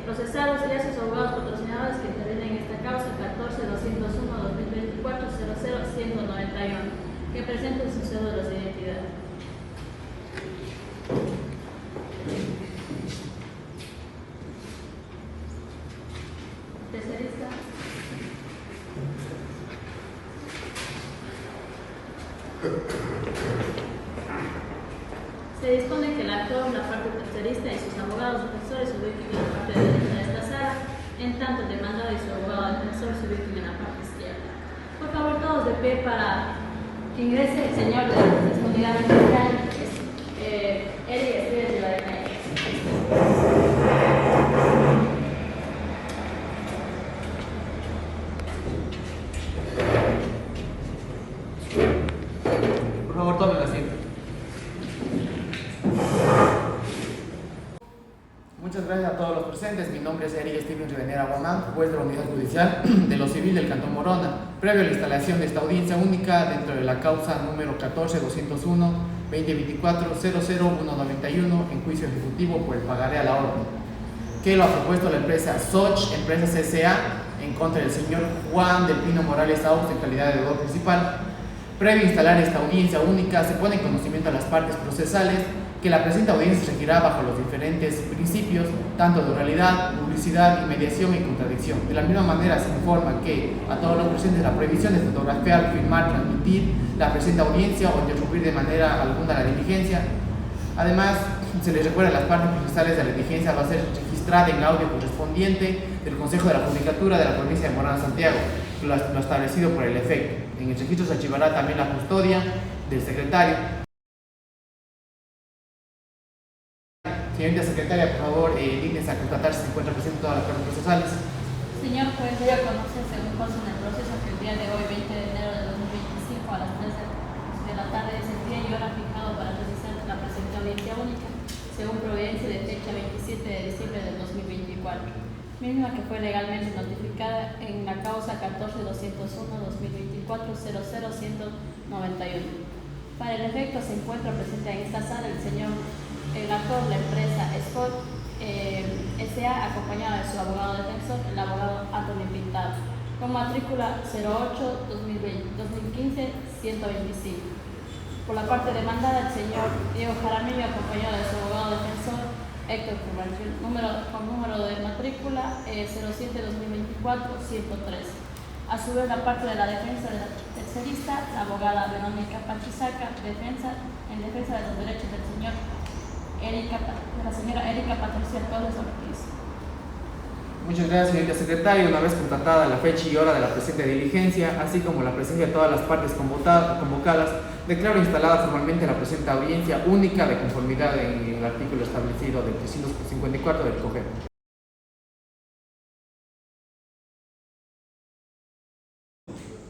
procesados y a sus abogados patrocinadores que intervienen en esta causa 14-201-2024-00-191, que presenten sus cédulas de identidad. Tercerista. Se dispone que el actor, la parte tercerista y sus abogados defensores se ubiquen en la parte derecha de esta sala, en tanto el demandado y su abogado defensor se ubiquen en la parte izquierda. Por favor, todos de pie para que ingrese el señor de la disponibilidad fiscal, Eric Esteves de la DNI. Por favor, tomen asiento. Muchas gracias a todos los presentes. Mi nombre es Eric Steven Rivenera Guamán, juez de la Unidad Judicial de lo Civil del Cantón Morona, previo a la instalación de esta audiencia única dentro de la causa número 14-201-2024-00191 en juicio ejecutivo por el pagaré a la orden, que lo ha propuesto la empresa Soch, empresa CSA, en contra del señor Juan del Pino Morales Aus en calidad de deudor principal. Previo a instalar esta audiencia única, se pone en conocimiento a las partes procesales que la presente audiencia se regirá bajo los diferentes principios, tanto de oralidad, publicidad, inmediación y contradicción. De la misma manera se informa que a todos los presentes la prohibición de fotografiar, filmar, transmitir la presente audiencia o interrumpir de manera alguna la diligencia. Además, se les recuerda a las partes procesales de la diligencia va a ser registrada en audio correspondiente del Consejo de la Judicatura de la provincia de Morona, Santiago, lo establecido por el efecto. En el registro se archivará también la custodia del secretario. Señorita secretaria, por favor, dígnese a constatar si se encuentra presente todas las partes procesales. Señor juez, debe conocer según consta en el proceso que el día de hoy, 20 de enero de 2025, a las 3 de la tarde es el día y hora fijado para realizar la presente audiencia única, según providencia de fecha 27 de diciembre del 2024, misma que fue legalmente notificada en la causa 14-201-2024-00-191. Para el efecto se encuentra presente en esta sala el actor, la empresa Scott S.A., acompañado de su abogado defensor, el abogado Antonio Pintado, con matrícula 08-2015-125. Por la parte demandada, el señor Diego Jaramillo, acompañado de su abogado defensor, Héctor Curranchil, con número de matrícula 07-2024-113. A su vez, la parte de la defensa de la tercerista, la abogada Verónica Pachisaca, en defensa de los derechos del señor la señora Erika Patricia Torres Ortiz. Muchas gracias, señorita secretaria. Una vez constatada la fecha y hora de la presente diligencia, así como la presencia de todas las partes convocadas, declaro instalada formalmente la presente audiencia única de conformidad en el artículo establecido del 354 del COGEP.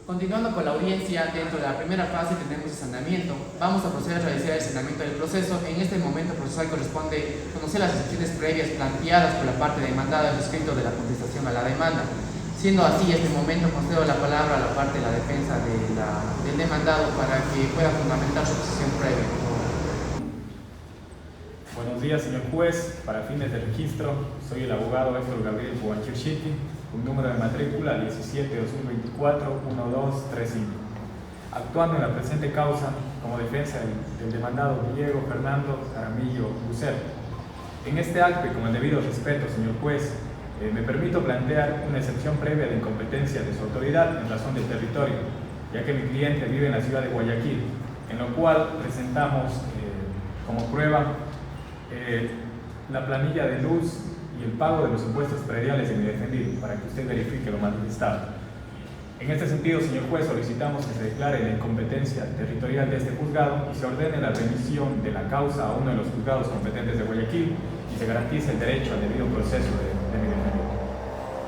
Continuando con la audiencia, dentro de la primera fase tenemos el saneamiento. Vamos a proceder a realizar el saneamiento del proceso. En este momento procesal corresponde conocer las excepciones previas planteadas por la parte demandada respecto de la contestación a la demanda. Siendo así, en este momento concedo la palabra a la parte de la defensa del demandado para que pueda fundamentar su posición previa. Buenos días, señor juez. Para fines de registro, soy el abogado Héctor Gabriel Puanchirchiti, con número de matrícula 17-2024-1235. Actuando en la presente causa como defensa del demandado Diego Fernando Jaramillo Lucero. En este acto y con el debido respeto, señor juez, me permito plantear una excepción previa de incompetencia de su autoridad en razón del territorio, ya que mi cliente vive en la ciudad de Guayaquil, en lo cual presentamos como prueba la planilla de luz y el pago de los impuestos prediales de mi defendido, para que usted verifique lo manifestado. En este sentido, señor juez, solicitamos que se declare la incompetencia territorial de este juzgado y se ordene la remisión de la causa a uno de los juzgados competentes de Guayaquil y se garantice el derecho al debido proceso de mi defendido.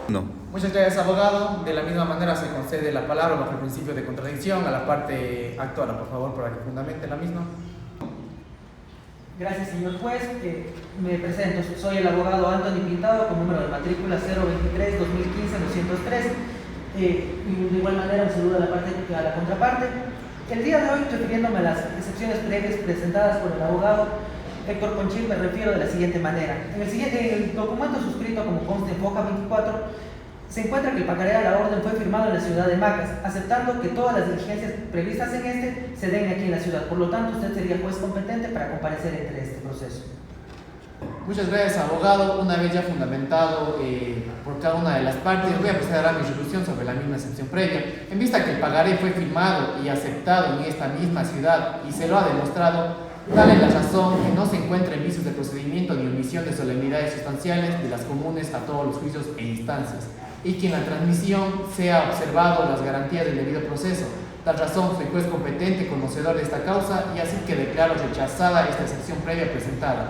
No. Muchas gracias, abogado. De la misma manera se concede la palabra bajo el principio de contradicción a la parte actora, por favor, para que fundamente la misma. Gracias, señor juez. Me presento. Soy el abogado Antonio Pintado, con número de matrícula 023-2015-203. De igual manera, me saluda a la contraparte. El día de hoy, refiriéndome a las excepciones previas presentadas por el abogado, Héctor Conchil, me refiero de la siguiente manera. En el documento suscrito como consta en Foja 24, se encuentra que el pagaré a la orden fue firmado en la ciudad de Macas, aceptando que todas las diligencias previstas en este se den aquí en la ciudad. Por lo tanto, usted sería juez competente para comparecer entre este proceso. Muchas gracias, abogado. Una vez ya fundamentado por cada una de las partes, voy a proceder a mi resolución sobre la misma excepción previa. En vista que el pagaré fue firmado y aceptado en esta misma ciudad y se lo ha demostrado, dale la razón que no se encuentren vicios de procedimiento ni omisión de solemnidades sustanciales de las comunes a todos los juicios e instancias, y que en la transmisión sea observado las garantías del debido proceso. Tal razón, soy juez competente, conocedor de esta causa, y así que declaro rechazada esta excepción previa presentada,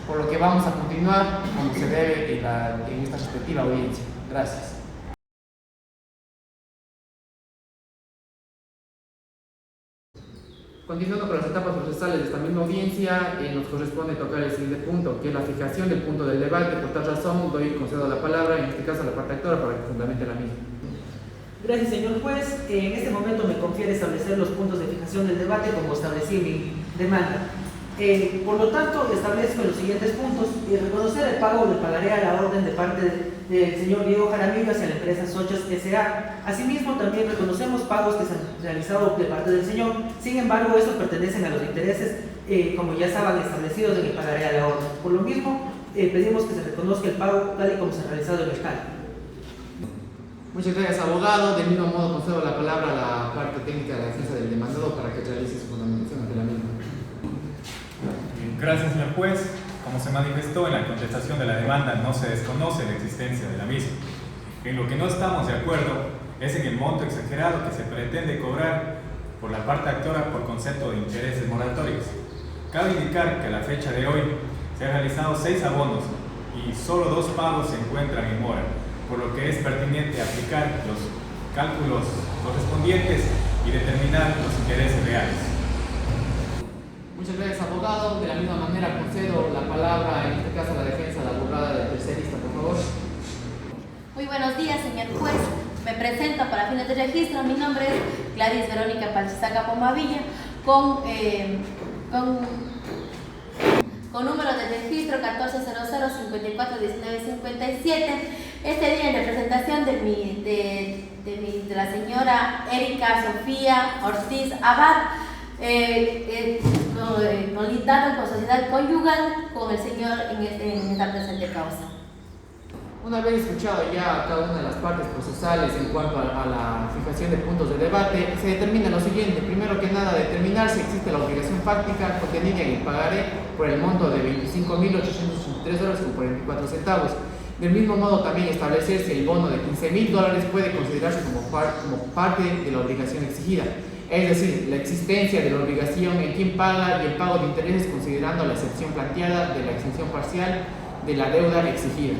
por lo que vamos a continuar como se debe en esta respectiva audiencia. Gracias. Continuando con las etapas procesales de esta misma audiencia, nos corresponde tocar el siguiente punto, que es la fijación del punto del debate. Por tal razón, concedo la palabra, en este caso a la parte actora, para que fundamente la misma. Gracias, señor juez. En este momento me confiere establecer los puntos de fijación del debate como establecí en mi demanda. Por lo tanto, establezco los siguientes puntos: reconocer el pago del pagaré a la orden de parte del señor Diego Jaramillo hacia la empresa Sochas S.A. Asimismo, también reconocemos pagos que se han realizado de parte del señor. Sin embargo, estos pertenecen a los intereses, como ya estaban establecidos en el pagaré a la orden. Por lo mismo, pedimos que se reconozca el pago tal y como se ha realizado en el cálculo. Muchas gracias, abogado. Del mismo modo, concedo la palabra a la parte técnica de la defensa del demandado para que realice su fundamentación ante la misma. Gracias, señor juez. Como se manifestó en la contestación de la demanda, no se desconoce la existencia de la misma. En lo que no estamos de acuerdo es en el monto exagerado que se pretende cobrar por la parte actora por concepto de intereses moratorios. Cabe indicar que a la fecha de hoy se han realizado 6 abonos y solo 2 pagos se encuentran en mora, por lo que es pertinente aplicar los cálculos correspondientes y determinar los intereses reales. Muchas gracias, abogado. De la misma manera, concedo la palabra, en este caso, a la defensa de la abogada del tercerista, por favor. Muy buenos días, señor juez. Me presento para fines de registro. Mi nombre es Gladys Verónica Palchizaca Pomavilla, con número de registro 1400-541957. Este día, en representación de la señora Erika Sofía Ortiz Abad, conlitado con sociedad conyugal con el señor en esta presente causa. Una vez escuchado ya cada una de las partes procesales en cuanto a la fijación de puntos de debate, se determina lo siguiente. Primero que nada, determinar si existe la obligación fáctica contenida en el pagaré por el monto de $25.883.44. Del mismo modo, también establecer si el bono de $15.000 puede considerarse como parte de la obligación exigida. Es decir, la existencia de la obligación en quien paga y el pago de intereses considerando la excepción planteada de la exención parcial de la deuda exigida.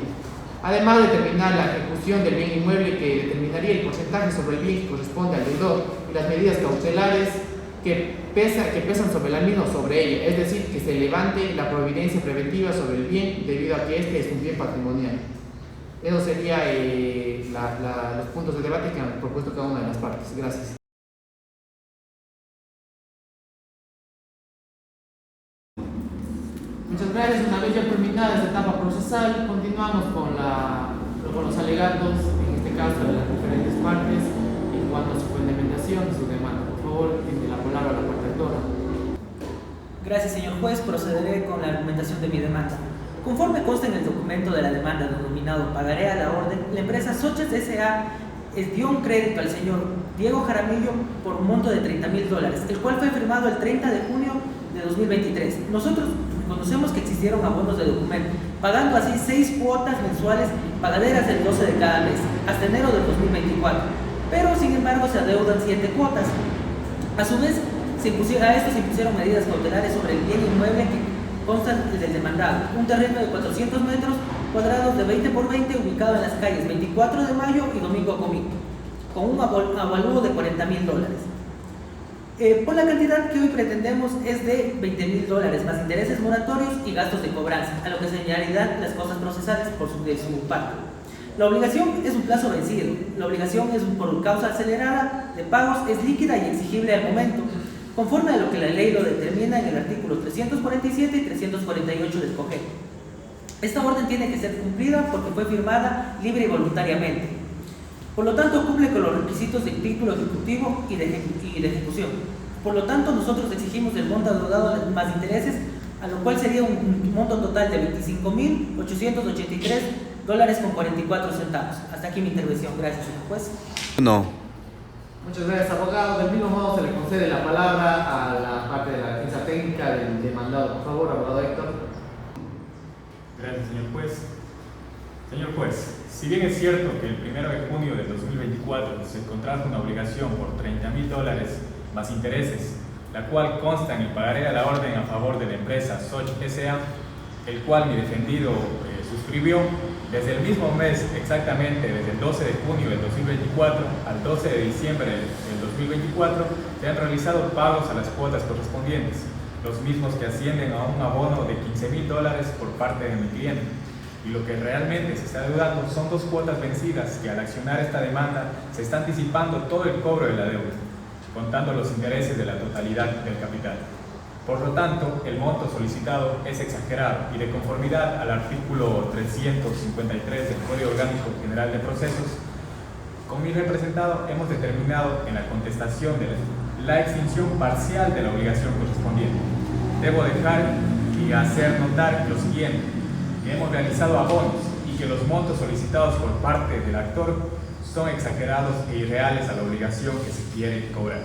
Además, determinar la ejecución del bien inmueble, que determinaría el porcentaje sobre el bien que corresponde al deudor, y las medidas cautelares que pesan sobre la misma o sobre ella, es decir, que se levante la providencia preventiva sobre el bien debido a que este es un bien patrimonial. Eso sería los puntos de debate que han propuesto cada una de las partes. Gracias. Muchas gracias. Una vez ya terminada esta etapa procesal, continuamos con los alegatos, en este caso de las diferentes partes, en cuanto a su fundamentación y su demanda. Por favor, tiene la palabra a la parte actora. Gracias, señor juez. Procederé con la argumentación de mi demanda. Conforme consta en el documento de la demanda denominado pagaré a la orden, la empresa Sochas S.A. dio un crédito al señor Diego Jaramillo por un monto de $30.000, el cual fue firmado el 30 de junio de 2023. Nosotros conocemos que existieron abonos de documento, pagando así 6 cuotas mensuales pagaderas el 12 de cada mes, hasta enero del 2024. Pero, sin embargo, se adeudan 7 cuotas. A su vez, a esto se impusieron medidas cautelares sobre el bien inmueble que consta del demandado, un terreno de 400 metros cuadrados de 20 por 20 ubicado en las calles 24 de Mayo y Domingo Comito, con un avalúo de $40.000. Por la cantidad que hoy pretendemos es de $20.000, más intereses moratorios y gastos de cobranza, a lo que se añadirán las cosas procesales de su parte. La obligación es un plazo vencido. La obligación es por causa acelerada de pagos, es líquida y exigible al momento. conforme a lo que la ley lo determina en el artículo 347 y 348 del COGEP. Esta orden tiene que ser cumplida porque fue firmada libre y voluntariamente. Por lo tanto, cumple con los requisitos del título ejecutivo y de ejecución. Por lo tanto, nosotros exigimos el monto adeudado más intereses, a lo cual sería un monto total de $25.883.44. Hasta aquí mi intervención. Gracias, señor juez. No. Muchas gracias, abogado. Del mismo modo se le concede la palabra a la parte de la defensa técnica del demandado. Por favor, abogado Héctor. Gracias, señor juez. Señor juez, si bien es cierto que el 1 de junio de 2024 se contrajo una obligación por $30.000 más intereses, la cual consta en el pagaré a la orden a favor de la empresa Soch S.A., el cual mi defendido suscribió, desde el mismo mes, exactamente desde el 12 de junio del 2024 al 12 de diciembre del 2024, se han realizado pagos a las cuotas correspondientes, los mismos que ascienden a un abono de $15.000 por parte de mi cliente. Y lo que realmente se está deudando son 2 cuotas vencidas que al accionar esta demanda se está anticipando todo el cobro de la deuda, contando los intereses de la totalidad del capital. Por lo tanto, el monto solicitado es exagerado y de conformidad al artículo 353 del Código Orgánico General de Procesos, con mi representado hemos determinado en la contestación de la extinción parcial de la obligación correspondiente. Debo dejar y hacer notar lo siguiente, que hemos realizado abonos y que los montos solicitados por parte del actor son exagerados e irreales a la obligación que se quiere cobrar.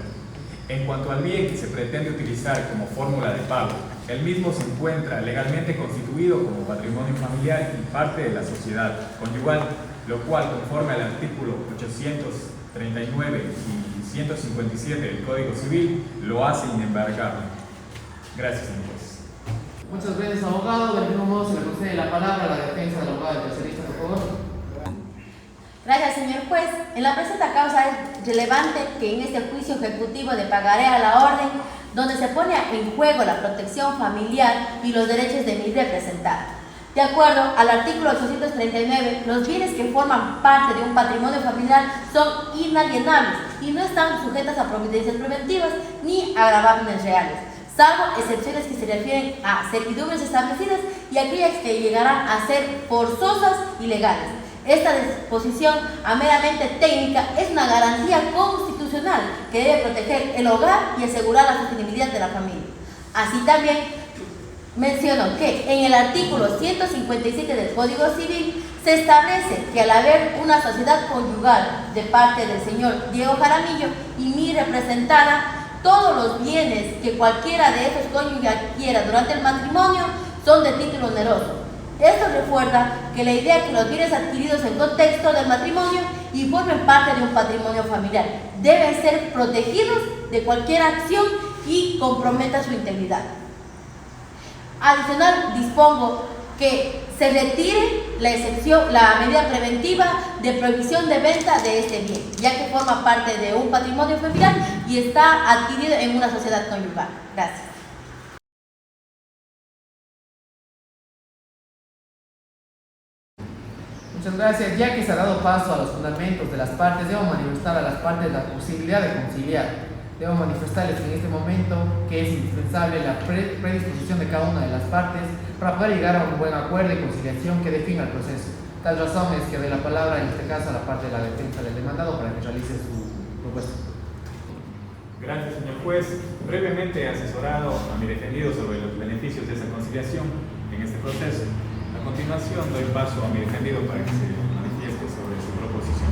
En cuanto al bien que se pretende utilizar como fórmula de pago, el mismo se encuentra legalmente constituido como patrimonio familiar y parte de la sociedad conyugal, lo cual, conforme al artículo 839 y 157 del Código Civil, lo hace inembargable. Gracias, señor juez. Muchas gracias, abogado. Del mismo modo se le concede la palabra a la defensa del abogado del tercerista, por favor. Gracias, señor juez. En la presente causa es relevante que en este juicio ejecutivo de pagaré a la orden, donde se pone en juego la protección familiar y los derechos de mi representada. De acuerdo al artículo 839, los bienes que forman parte de un patrimonio familiar son inalienables y no están sujetas a providencias preventivas ni a gravamen reales, salvo excepciones que se refieren a servidumbres establecidas y aquellas que llegarán a ser forzosas y legales. Esta disposición, meramente técnica, es una garantía constitucional que debe proteger el hogar y asegurar la sostenibilidad de la familia. Así también menciono que en el artículo 157 del Código Civil se establece que al haber una sociedad conyugal de parte del señor Diego Jaramillo y mi representada, todos los bienes que cualquiera de esos cónyuges adquiera durante el matrimonio son de título oneroso. Esto refuerza que la idea que los bienes adquiridos en contexto del matrimonio y formen parte de un patrimonio familiar deben ser protegidos de cualquier acción y comprometa su integridad. Adicional, dispongo que se retire la medida preventiva de prohibición de venta de este bien, ya que forma parte de un patrimonio familiar y está adquirido en una sociedad conyugal. Gracias. Muchas gracias. Ya que se ha dado paso a los fundamentos de las partes, debo manifestar a las partes la posibilidad de conciliar. Debo manifestarles en este momento que es indispensable la predisposición de cada una de las partes para poder llegar a un buen acuerdo y conciliación que defina el proceso. Tal razón es que doy la palabra, en este caso, a la parte de la defensa del demandado para que realice su propuesta. Gracias, señor juez. Brevemente he asesorado a mi defendido sobre los beneficios de esa conciliación en este proceso. A continuación doy paso a mi defendido para que se manifieste sobre su proposición.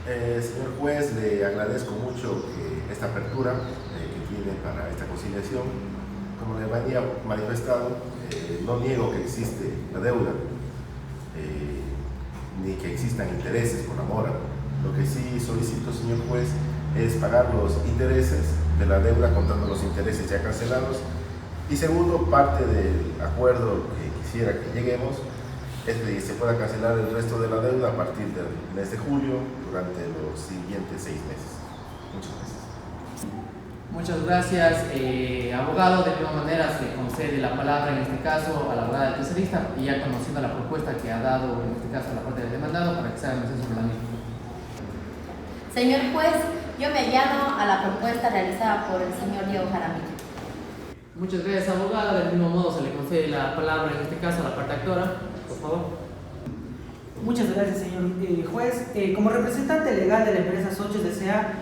Señor juez, le agradezco mucho esta apertura que tiene para esta conciliación. Como le había manifestado, no niego que existe la deuda, ni que existan intereses por la mora. Lo que sí solicito, señor juez, es pagar los intereses de la deuda contando los intereses ya cancelados. Y segundo, parte del acuerdo que quisiera que lleguemos es que se pueda cancelar el resto de la deuda a partir del mes de julio durante los siguientes 6 meses. Muchas gracias. Muchas gracias, abogado. De alguna manera se concede la palabra en este caso a la abogada del tercerista y ya conociendo la propuesta que ha dado en este caso a la parte del demandado para que se haga mención sobre la misma. Señor juez, Yo me allano a la propuesta realizada por el señor Diego Jaramillo. Muchas gracias, abogada. Del mismo modo se le concede la palabra, en este caso, a la parte actora. Por favor. Muchas gracias, señor juez. Como representante legal de la empresa Soches S.A.,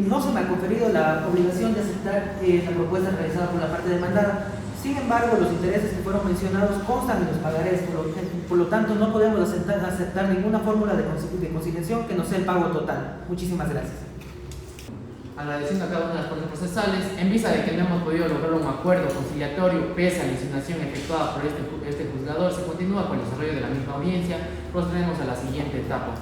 no se me ha conferido la obligación de aceptar la propuesta realizada por la parte demandada. Sin embargo, los intereses que fueron mencionados constan en los pagarés, por lo tanto no podemos aceptar ninguna fórmula de conciliación que no sea el pago total. Muchísimas gracias. Agradeciendo a cada una de las partes procesales, en vista de que no hemos podido lograr un acuerdo conciliatorio pese a la insinuación efectuada por este juzgador, se continúa con el desarrollo de la misma audiencia. Procedemos a la siguiente etapa.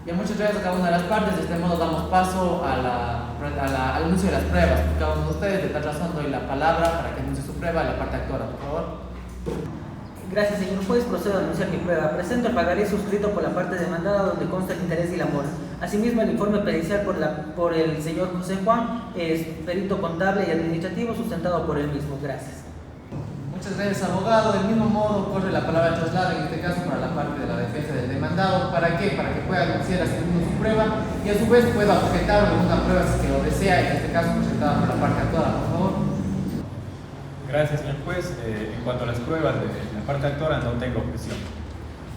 Ya, muchas gracias a cada una de las partes. De este modo damos paso al anuncio de las pruebas. Cada uno de ustedes, de tal razón, doy la palabra para que anuncie su prueba a la parte actora, por favor. Gracias, señor juez. Procedo a anunciar mi prueba. Presento el pagaré suscrito por la parte demandada donde consta el interés y la mora. Asimismo, el informe pericial por el señor José Juan, es perito contable y administrativo, sustentado por él mismo. Gracias. Muchas gracias, abogado. Del mismo modo, corre la palabra de traslado, en este caso para la parte de la defensa del demandado. ¿Para qué? Para que pueda anunciar a sí mismo su prueba y a su vez pueda objetar alguna prueba si es que lo desea, en este caso presentada por la parte actuada, por favor. Gracias, señor juez. En cuanto a las pruebas de la parte actora, no tengo objeción.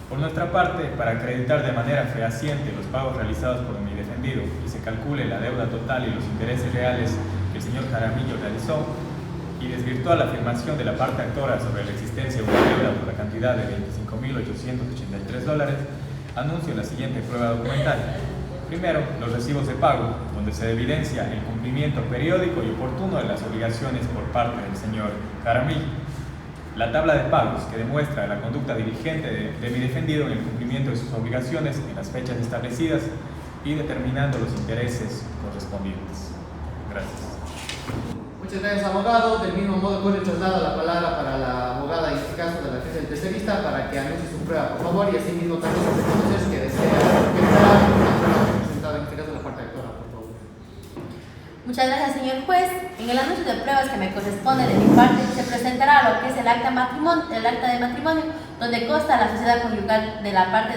Por nuestra parte, para acreditar de manera fehaciente los pagos realizados por mi defendido y se calcule la deuda total y los intereses reales que el señor Jaramillo realizó, y desvirtuar la afirmación de la parte actora sobre la existencia de una deuda por la cantidad de $25.883, anuncio la siguiente prueba documental. Primero, los recibos de pago, donde se evidencia el cumplimiento periódico y oportuno de las obligaciones por parte del señor Jaramillo. La tabla de pagos, que demuestra la conducta diligente de mi defendido en el cumplimiento de sus obligaciones en las fechas establecidas y determinando los intereses correspondientes. Gracias. Muchas gracias, abogado. Del mismo modo, corre traslado la palabra para la abogada, en este caso de la defensa del tercerista, para que anuncie su prueba, por favor, y asimismo también se reconocer que desea objetar una prueba presentada, en este caso la parte actora, por favor. Muchas gracias, señor juez. En el anuncio de pruebas que me corresponde de mi parte, se presentará lo que es el acta de matrimonio, donde consta la sociedad conyugal de la parte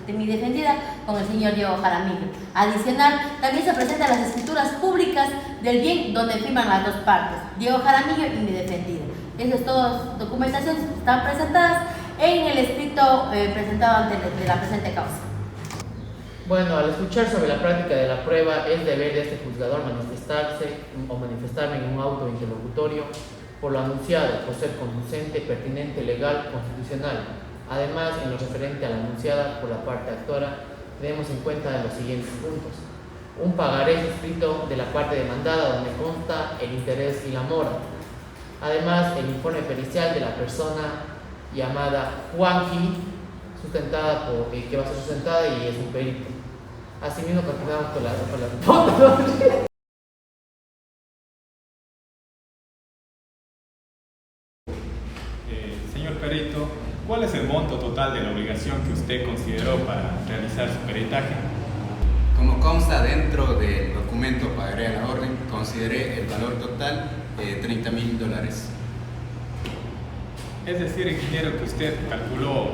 de mi defendida con el señor Diego Jaramillo. Adicional, también se presentan las escrituras públicas del bien donde firman las dos partes, Diego Jaramillo y mi defendida. Esas todas documentaciones están presentadas en el escrito presentado ante de la presente causa. Bueno, al escuchar sobre la práctica de la prueba, es deber de este juzgador manifestarme en un auto interlocutorio por lo anunciado, por ser conducente, pertinente, legal, constitucional. Además, en lo referente a la anunciada por la parte actora, tenemos en cuenta los siguientes puntos. Un pagaré suscrito de la parte demandada donde consta el interés y la mora. Además, el informe pericial de la persona llamada Juanqui, que va a ser sustentada y es un perito. Asimismo, continuamos con la Señor perito, ¿cuál es el monto total de la obligación que usted consideró para realizar su peritaje? Como consta dentro del documento pagaré a la orden, consideré el valor total de $30.000. Es decir, ingeniero, que usted calculó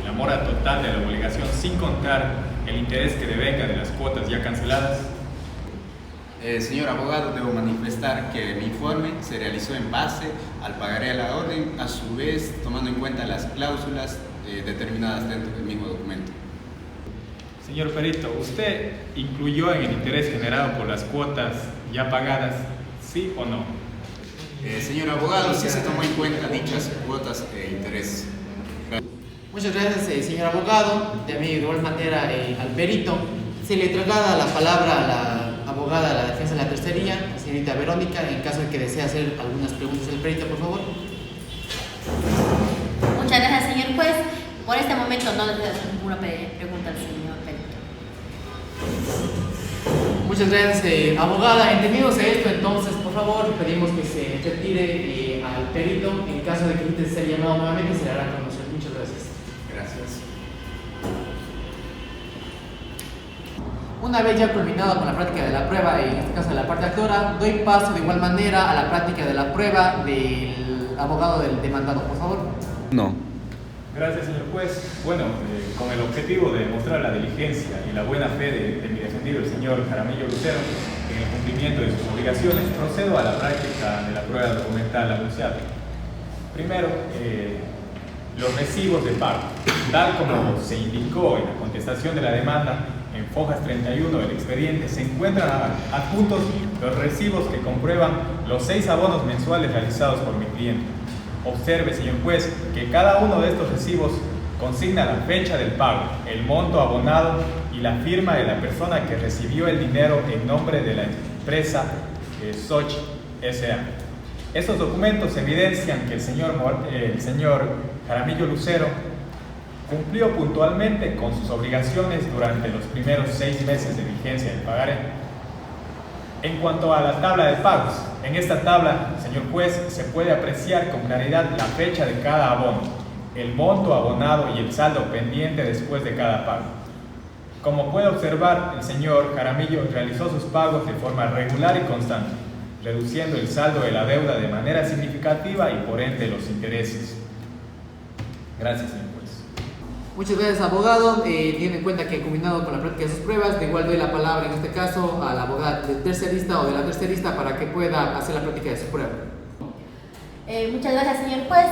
la mora total de la obligación sin contar el interés que devenga de las cuotas ya canceladas. Señor abogado, debo manifestar que mi informe se realizó en base al pagaré a la orden, a su vez tomando en cuenta las cláusulas determinadas dentro del mismo documento. Señor perito, ¿usted incluyó en el interés generado por las cuotas ya pagadas, sí o no? Señor abogado, sí se tomó en cuenta dichas cuotas e intereses. Muchas gracias, señor abogado. De igual manera, al perito se le traslada la palabra a la abogada de la defensa de la tercería, la señorita Verónica, en caso de que desee hacer algunas preguntas al perito, por favor. Muchas gracias, señor juez. Por este momento no le voy a hacer ninguna pregunta al señor perito. Muchas gracias, abogada. Entendidos esto, entonces, por favor, pedimos que se retire al perito. En caso de que intente ser llamado nuevamente, se le hará conocer. Muchas gracias. Gracias. Una vez ya culminado con la práctica de la prueba, en este caso de la parte actora, doy paso de igual manera a la práctica de la prueba del abogado del demandado, por favor. No. Gracias, señor juez. Bueno, con el objetivo de demostrar la diligencia y la buena fe de mi defendido, el señor Jaramillo Lucero, en el cumplimiento de sus obligaciones, procedo a la práctica de la prueba documental anunciada. Primero, los recibos de pago. Tal como se indicó en la contestación de la demanda, en fojas 31 del expediente se encuentran adjuntos los recibos que comprueban los 6 abonos mensuales realizados por mi cliente. Observe, señor juez, que cada uno de estos recibos consigna la fecha del pago, el monto abonado y la firma de la persona que recibió el dinero en nombre de la empresa Soch S.A. Estos documentos evidencian que el señor Jaramillo Lucero cumplió puntualmente con sus obligaciones durante los primeros 6 meses de vigencia del pagaré. En cuanto a la tabla de pagos, en esta tabla, señor juez, se puede apreciar con claridad la fecha de cada abono, el monto abonado y el saldo pendiente después de cada pago. Como puede observar, el señor Jaramillo realizó sus pagos de forma regular y constante, reduciendo el saldo de la deuda de manera significativa y por ende los intereses. Gracias, señor juez. Muchas gracias, abogado. Teniendo en cuenta que combinado con la práctica de sus pruebas, de igual doy la palabra en este caso a la abogada del tercerista o de la tercerista para que pueda hacer la práctica de su prueba. Muchas gracias, señor juez.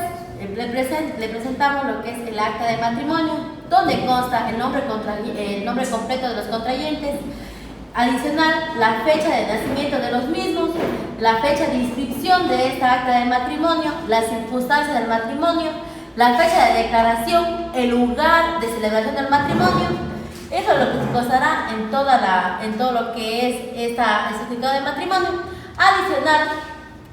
Le presentamos lo que es el acta de matrimonio, donde consta el nombre completo de los contrayentes, adicional la fecha de nacimiento de los mismos, la fecha de inscripción de esta acta de matrimonio, las circunstancias del matrimonio, la fecha de declaración, el lugar de celebración del matrimonio. Eso es lo que se constará en todo lo que es este certificado de matrimonio. Adicional,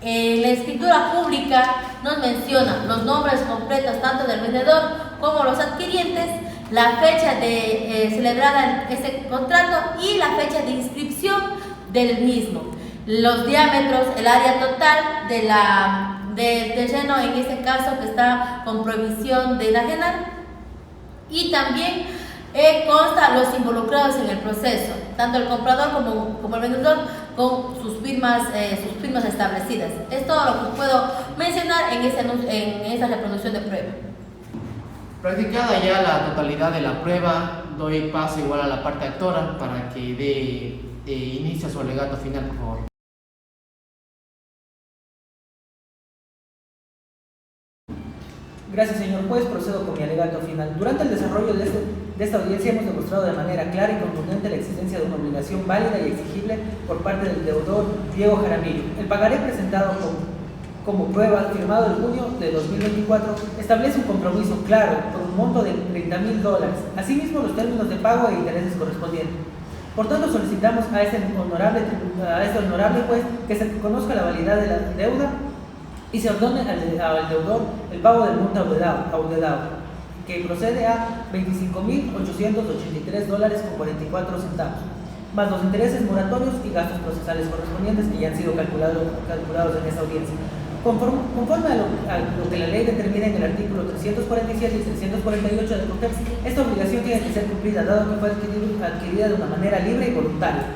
la escritura pública nos menciona los nombres completos tanto del vendedor como los adquirientes, la fecha de celebrada ese contrato y la fecha de inscripción del mismo, los diámetros, el área total del terreno, en este caso que está con prohibición de enajenar, y también consta los involucrados en el proceso, tanto el comprador como el vendedor, con sus firmas establecidas. Es todo lo que puedo mencionar en esta reproducción de prueba. Practicada ya la totalidad de la prueba, doy paso igual a la parte actora para que dé inicio a su alegato final, por favor. Gracias, señor juez. Procedo con mi alegato final. Durante el desarrollo de esta audiencia hemos demostrado de manera clara y contundente la existencia de una obligación válida y exigible por parte del deudor Diego Jaramillo. El pagaré presentado como prueba, firmado en junio de 2024, establece un compromiso claro por un monto de $30,000. Asimismo, los términos de pago e intereses correspondientes. Por tanto, solicitamos a este honorable juez que se conozca la validad de la deuda y se ordene al deudor el pago del monto adeudado, que procede a $25,883.44, más los intereses moratorios y gastos procesales correspondientes que ya han sido calculados en esta audiencia. Conforme a lo que la ley determina en el artículo 347 y 348 del COTEX, esta obligación tiene que ser cumplida, dado que fue adquirida de una manera libre y voluntaria.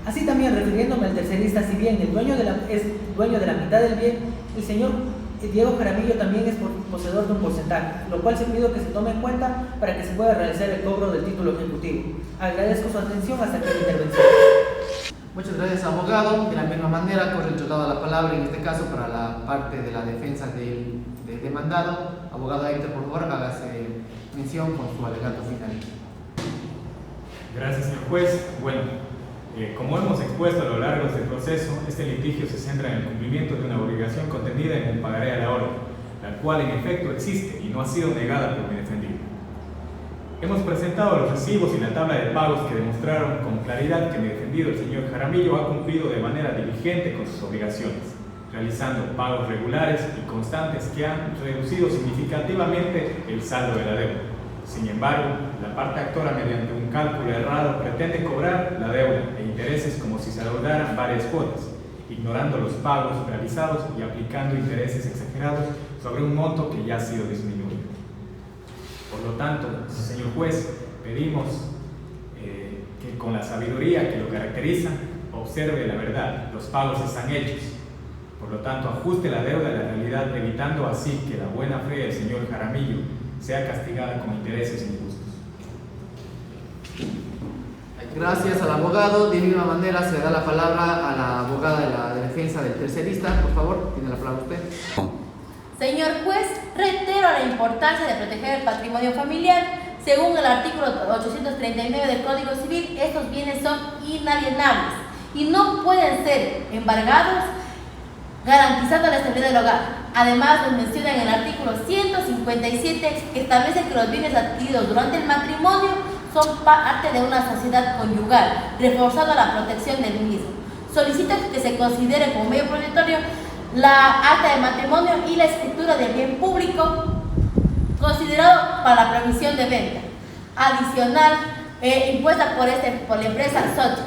Así también, refiriéndome al tercerista, si bien es dueño de la mitad del bien, el señor Diego Jaramillo también es poseedor de un porcentaje, lo cual se pido que se tome en cuenta para que se pueda realizar el cobro del título ejecutivo. Agradezco su atención hasta aquí la intervención. Muchas gracias, abogado. De la misma manera, corre el traslado a la palabra, en este caso para la parte de la defensa del demandado. Abogado Héctor, por favor, hágase mención con su alegato final. Gracias, señor juez. Bueno, como hemos expuesto a lo largo de este proceso, este litigio se centra en el cumplimiento de una obligación contenida en el pagaré a la orden, la cual en efecto existe y no ha sido negada por mi defendido. Hemos presentado los recibos y la tabla de pagos que demostraron con claridad que mi defendido, el señor Jaramillo, ha cumplido de manera diligente con sus obligaciones, realizando pagos regulares y constantes que han reducido significativamente el saldo de la deuda. Sin embargo, la parte actora, mediante un cálculo errado, pretende cobrar la deuda e intereses como si se adeudaran varias cuotas, ignorando los pagos realizados y aplicando intereses exagerados sobre un monto que ya ha sido disminuido. Por lo tanto, señor juez, pedimos que con la sabiduría que lo caracteriza, observe la verdad, los pagos están hechos. Por lo tanto, ajuste la deuda a la realidad, evitando así que la buena fe del señor Jaramillo sea castigada con intereses injustos. Gracias al abogado. De misma manera se le da la palabra a la abogada de la defensa del tercerista. Por favor, tiene la palabra usted. Señor juez, reitero la importancia de proteger el patrimonio familiar. Según el artículo 839 del Código Civil, estos bienes son inalienables y no pueden ser embargados, garantizando la estabilidad del hogar. Además, nos menciona en el artículo 157 que establece que los bienes adquiridos durante el matrimonio son parte de una sociedad conyugal, reforzando la protección del mismo. Solicito que se considere como medio protectorio la acta de matrimonio y la escritura de bien público considerado para la prohibición de venta adicional impuesta por la empresa Soch.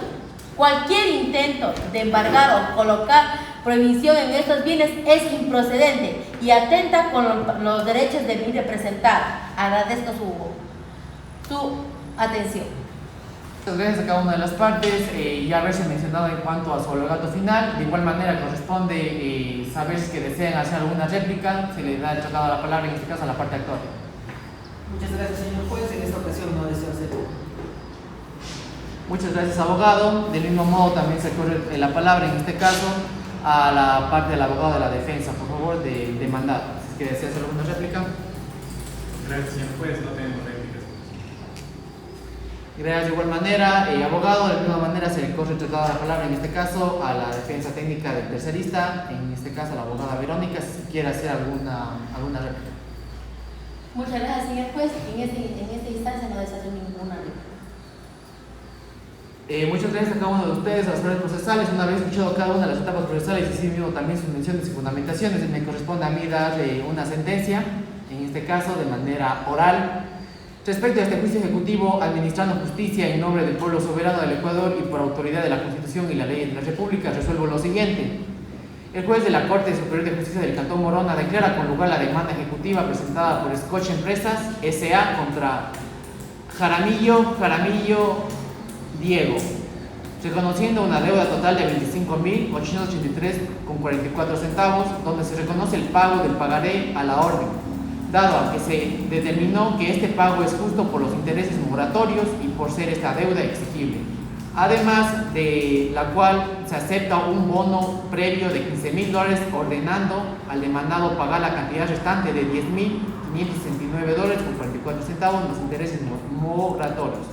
Cualquier intento de embargar o colocar prohibición en estos bienes es improcedente y atenta con los derechos de mi representada. Agradezco su atención. Muchas gracias a cada una de las partes. Ya haberse mencionado en cuanto a su alegato final. De igual manera corresponde saber si desean hacer alguna réplica. Se le da el tratado la palabra, en este caso a la parte actora. Muchas gracias, señor juez. En esta ocasión no deseo hacerlo. Muchas gracias, abogado. Del mismo modo también se corre la palabra, en este caso, a la parte del abogado de la defensa, por favor, del demandado. Si quiere hacer alguna réplica. Gracias, señor juez. No tenemos réplicas. Gracias. De igual manera, abogado, de la misma manera se le corre el tratado de la palabra, en este caso, a la defensa técnica del tercerista, en este caso a la abogada Verónica, si quiere hacer alguna réplica. Muchas gracias, señor juez. En esta instancia no deseo hacer ninguna réplica. Muchas gracias a cada uno de ustedes, a las partes procesales. Una vez escuchado cada una de las etapas procesales y sí mismo también sus menciones y fundamentaciones, me corresponde a mí dar una sentencia, en este caso de manera oral. Respecto a este juicio ejecutivo, administrando justicia en nombre del pueblo soberano del Ecuador y por autoridad de la Constitución y la ley de la República, resuelvo lo siguiente. El juez de la Corte Superior de Justicia del Cantón Morona declara con lugar la demanda ejecutiva presentada por Scotch Empresas S.A. contra Jaramillo Diego, reconociendo una deuda total de 25.883,44 centavos, donde se reconoce el pago del pagaré a la orden, dado a que se determinó que este pago es justo por los intereses moratorios y por ser esta deuda exigible, además de la cual se acepta un bono previo de $15,000, ordenando al demandado pagar la cantidad restante de $10,569,44 centavos los intereses moratorios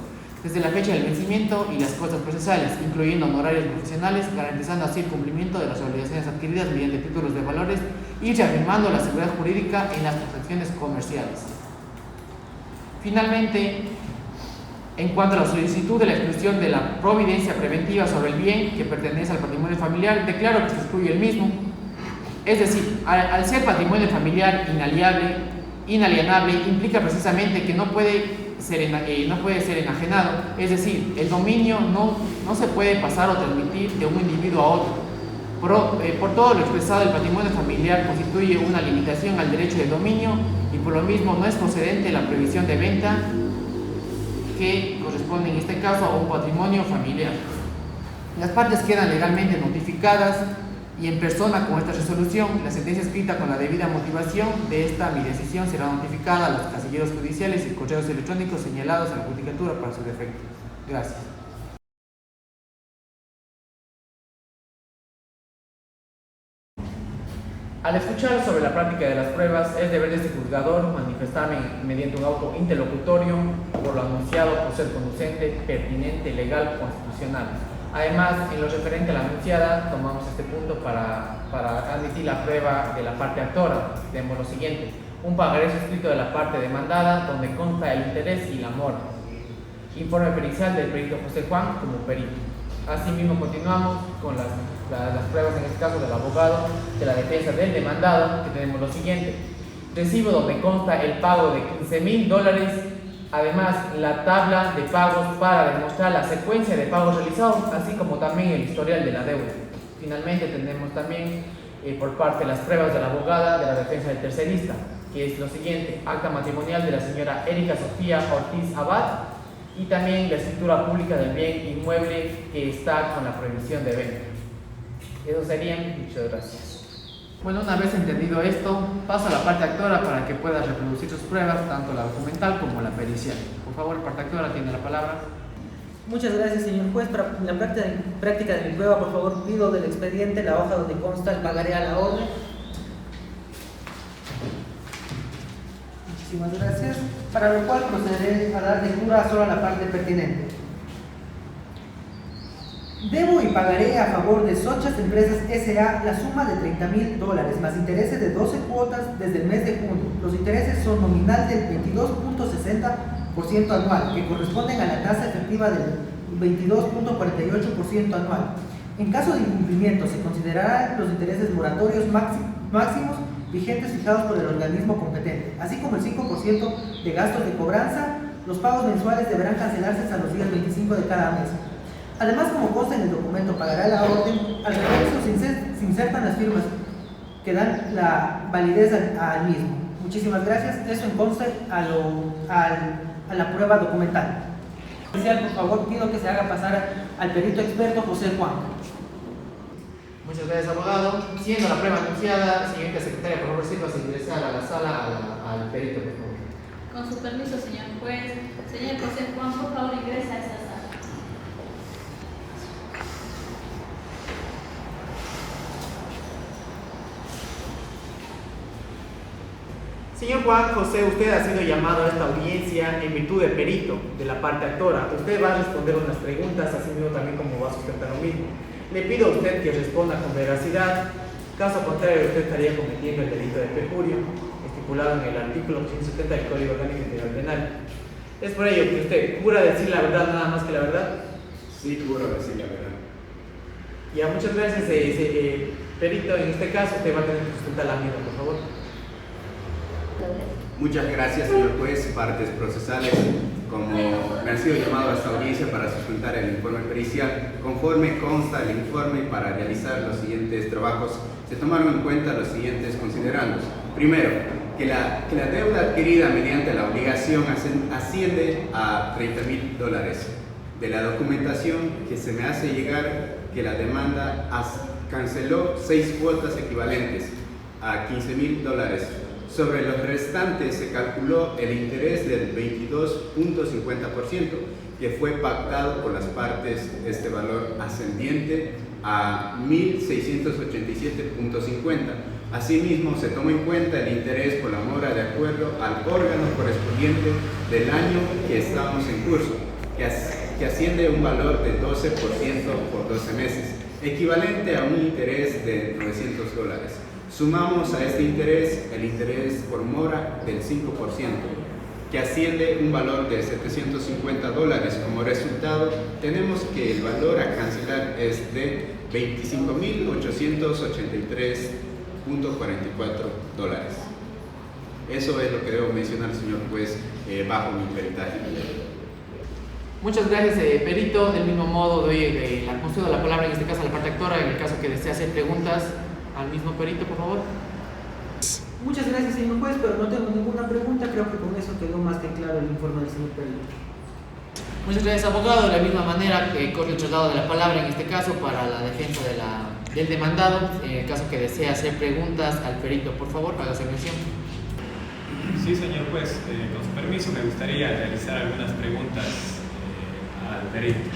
desde la fecha del vencimiento y las costas procesales, incluyendo honorarios profesionales, garantizando así el cumplimiento de las obligaciones adquiridas mediante títulos de valores y reafirmando la seguridad jurídica en las transacciones comerciales. Finalmente, en cuanto a la solicitud de la exclusión de la providencia preventiva sobre el bien que pertenece al patrimonio familiar, declaro que se excluye el mismo. Es decir, al ser patrimonio familiar inalienable, implica precisamente que no puede ser enajenado, es decir, el dominio no se puede pasar o transmitir de un individuo a otro. Por todo lo expresado, el patrimonio familiar constituye una limitación al derecho de dominio y por lo mismo no es procedente la prohibición de venta que corresponde en este caso a un patrimonio familiar. Las partes quedan legalmente notificadas y en persona con esta resolución, la sentencia escrita con la debida motivación de mi decisión será notificada a los casilleros judiciales y correos electrónicos señalados a la judicatura para su efecto. Gracias. Al escuchar sobre la práctica de las pruebas, es deber de este juzgador manifestarme mediante un auto interlocutorio por lo anunciado por ser conducente, pertinente, legal, constitucional. Además, en lo referente a la anunciada, tomamos este punto para admitir la prueba de la parte actora. Tenemos lo siguiente: un pagaré suscrito de la parte demandada, donde consta el interés y la mora. Informe pericial del perito José Juan como perito. Asimismo, continuamos con las pruebas, en este caso del abogado de la defensa del demandado, que tenemos lo siguiente: recibo donde consta el pago de $15,000. Además, la tabla de pagos para demostrar la secuencia de pagos realizados, así como también el historial de la deuda. Finalmente, tenemos también por parte de las pruebas de la abogada de la defensa del tercerista, que es lo siguiente: acta matrimonial de la señora Erika Sofía Ortiz Abad y también la escritura pública del bien inmueble que está con la prohibición de venta. Eso serían. Muchas gracias. Bueno, una vez entendido esto, paso a la parte actora para que pueda reproducir sus pruebas, tanto la documental como la pericial. Por favor, parte actora tiene la palabra. Muchas gracias, señor juez. Para la práctica de mi prueba, por favor, pido del expediente la hoja donde consta el pagaré a la orden. Muchísimas gracias. Para lo cual procederé a dar lectura solo a la parte pertinente. Debo y pagaré a favor de Sochas Empresas S.A. la suma de $30,000 más intereses de 12 cuotas desde el mes de junio. Los intereses son nominal del 22.60% anual, que corresponden a la tasa efectiva del 22.48% anual. En caso de incumplimiento, se considerarán los intereses moratorios máximos vigentes fijados por el organismo competente, así como el 5% de gastos de cobranza. Los pagos mensuales deberán cancelarse hasta los días 25 de cada mes. Además, como consta en el documento pagará la orden, al reverso se insertan las firmas que dan la validez al mismo. Muchísimas gracias. Eso en consta a la prueba documental. Por favor, pido que se haga pasar al perito experto José Juan. Muchas gracias, abogado. Siendo la prueba anunciada, señorita secretaria, por favor, sírvase a ingresar a la sala al perito, por favor. Con su permiso, señor juez. Señor José Juan, por favor, ingresa a esta sala. Señor Juan José, usted ha sido llamado a esta audiencia en virtud de perito, de la parte actora. Usted va a responder unas preguntas, así mismo también como va a sustentar lo mismo. Le pido a usted que responda con veracidad. Caso contrario, usted estaría cometiendo el delito de perjurio, estipulado en el artículo 170 del Código Orgánico Integral Penal. Es por ello que usted jura decir la verdad, nada más que la verdad. Sí, juro decir la verdad. Ya, muchas gracias, perito. En este caso, usted va a tener que sustentar la misma, por favor. Muchas gracias, señor juez. Partes procesales, como me ha sido llamado a esta audiencia para sustentar el informe pericial, conforme consta el informe, para realizar los siguientes trabajos, se tomaron en cuenta los siguientes considerandos. Primero, que la deuda adquirida mediante la obligación asciende a $30,000. De la documentación que se me hace llegar, que la demanda canceló 6 cuotas equivalentes a $15,000. Sobre los restantes se calculó el interés del 22.50%, que fue pactado por las partes, este valor ascendiente a 1.687.50. Asimismo, se tomó en cuenta el interés por la mora de acuerdo al órgano correspondiente del año que estamos en curso, que asciende a un valor de 12% por 12 meses, equivalente a un interés de $900. Sumamos a este interés el interés por mora del 5%, que asciende a un valor de $750. Como resultado, tenemos que el valor a cancelar es de $25,883.44. Eso es lo que debo mencionar, señor juez, bajo mi peritaje. Muchas gracias, perito. Del mismo modo, doy concedo la palabra en este caso a la parte actora, en el caso que desee hacer preguntas al mismo perito, por favor. Muchas gracias, señor juez, pero no tengo ninguna pregunta. Creo que con eso quedó más que claro el informe del señor perito. Muchas gracias, abogado. De la misma manera, corre el traslado de la palabra en este caso para la defensa del demandado. En el caso que desee hacer preguntas al perito, por favor, hágase mención. Sí, señor juez, con su permiso me gustaría realizar algunas preguntas al perito.